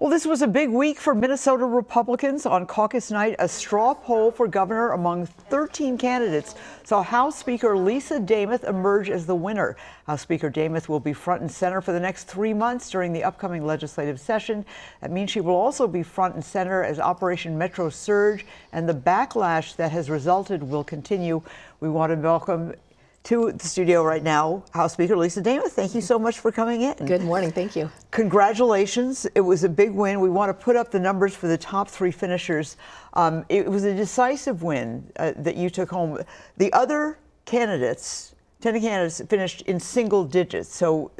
Well, this was a big week for Minnesota Republicans. On caucus night, a straw poll for governor among 13 candidates saw House Speaker Lisa Demuth emerge as the winner. House Speaker Demuth will be front and center for the next 3 months during the upcoming legislative session. That means she will also be front and center as Operation Metro Surge and the backlash that has resulted will continue. We want to welcome to the studio right now, House Speaker Lisa Demuth. Thank you so much for coming in. Good morning, thank you. Congratulations, it was a big win. We want to put up the numbers for the top three finishers. It was a decisive win that you took home. The other candidates, 10 candidates, finished in single digits, so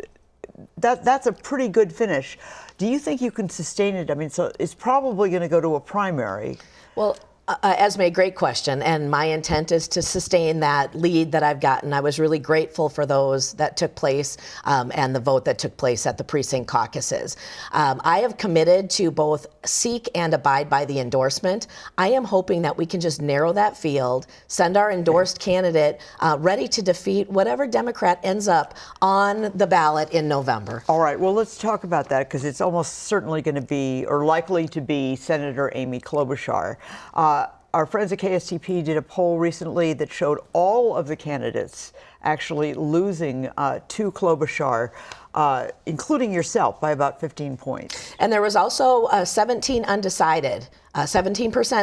that's a pretty good finish. Do you think you can sustain it? I mean, so it's probably going to go to a primary. Well, Esme, great question, and my intent is to sustain that lead that I've gotten. I was really grateful for those that took place and the vote that took place at the precinct caucuses. I have committed to both seek and abide by the endorsement. I am hoping that we can just narrow that field, send our endorsed candidate ready to defeat whatever Democrat ends up on the ballot in November. All right, well, let's talk about that because it's almost certainly going to be, or likely to be, Senator Amy Klobuchar. Our friends at KSTP did a poll recently that showed all of the candidates actually losing to Klobuchar, including yourself, by about 15 points. And there was also 17%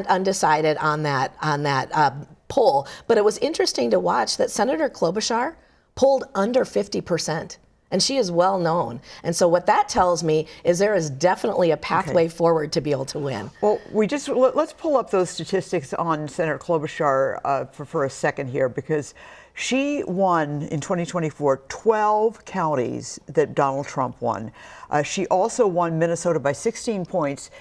undecided on that poll. But it was interesting to watch that Senator Klobuchar polled under 50%. And she is well known. And so what that tells me is there is definitely a pathway forward to be able to win. Well, let's pull up those statistics on Senator Klobuchar for a second here, because she won in 2024 12 counties that Donald Trump won. She also won Minnesota by 16 points.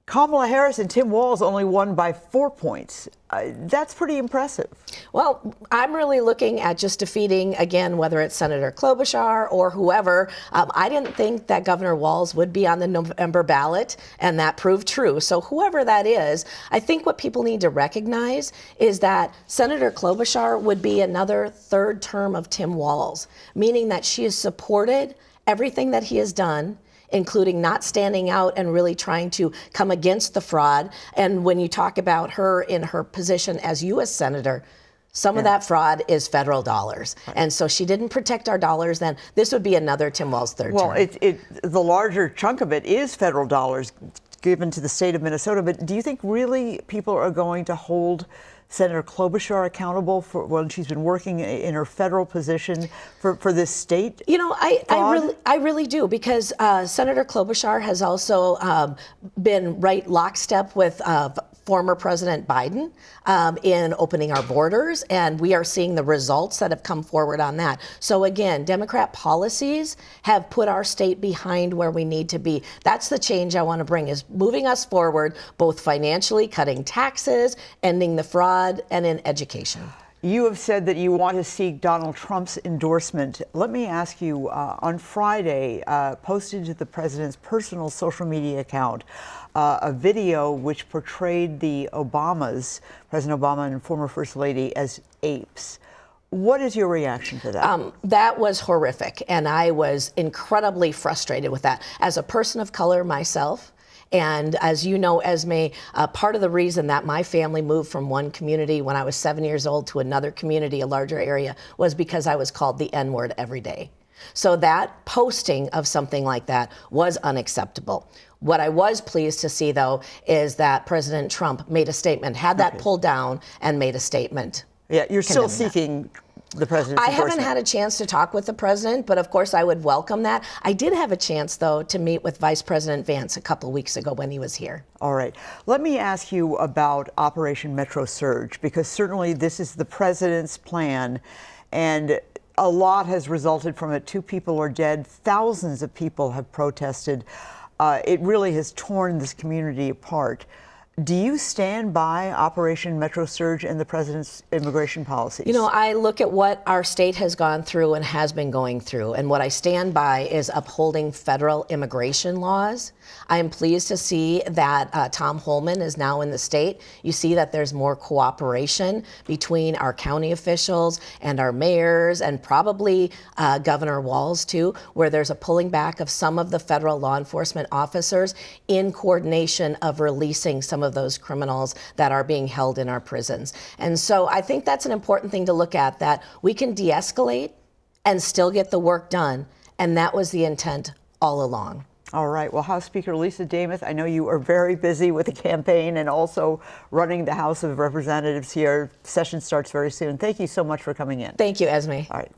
Kamala Harris and Tim Walz only won by 4 points. That's pretty impressive. Well, I'm really looking at just defeating, again, whether it's Senator Klobuchar or whoever. I didn't think that Governor Walz would be on the November ballot, and that proved true. So whoever that is, I think what people need to recognize is that Senator Klobuchar would be another third term of Tim Walz, meaning that she has supported everything that he has done, including not standing out and really trying to come against the fraud. And when you talk about her in her position as U.S. Senator, some of that fraud is federal dollars. Right. And so she didn't protect our dollars then. This would be another Tim Walz third term. Well, the larger chunk of it is federal dollars given to the state of Minnesota. But do you think really people are going to hold Senator Klobuchar accountable for when she's been working in her federal position for this state? You know, I really do, because Senator Klobuchar has also been right lockstep with former President Biden in opening our borders, and we are seeing the results that have come forward on that. So again, Democrat policies have put our state behind where we need to be. That's the change I want to bring, is moving us forward, both financially, cutting taxes, ending the fraud, and in education. You have said that you want to seek Donald Trump's endorsement. Let me ask you, on Friday, posted to the president's personal social media account, a video which portrayed the Obamas, President Obama and former First Lady, as apes. What is your reaction to that? That was horrific, and I was incredibly frustrated with that. As a person of color myself, and as you know, Esme, part of the reason that my family moved from one community when I was 7 years old to another community, a larger area, was because I was called the N-word every day. So that posting of something like that was unacceptable. What I was pleased to see, though, is that President Trump made a statement, had that pulled down, and made a statement. Yeah, you're still seeking the president's endorsement. I haven't had a chance to talk with the president, but of course I would welcome that. I did have a chance, though, to meet with Vice President Vance a couple of weeks ago when he was here. All right. Let me ask you about Operation Metro Surge, because certainly this is the president's plan, and a lot has resulted from it. 2 people are dead. Thousands of people have protested. It really has torn this community apart. Do you stand by Operation Metro Surge and the president's immigration policies? You know, I look at what our state has gone through and has been going through, and what I stand by is upholding federal immigration laws. I am pleased to see that Tom Holman is now in the state. You see that there's more cooperation between our county officials and our mayors, and probably Governor Walz too, where there's a pulling back of some of the federal law enforcement officers in coordination of releasing some of those criminals that are being held in our prisons. And so I think that's an important thing to look at, that we can de-escalate and still get the work done. And that was the intent all along. All right. Well, House Speaker Lisa Demuth, I know you are very busy with the campaign and also running the House of Representatives here. Session starts very soon. Thank you so much for coming in. Thank you, Esme. All right.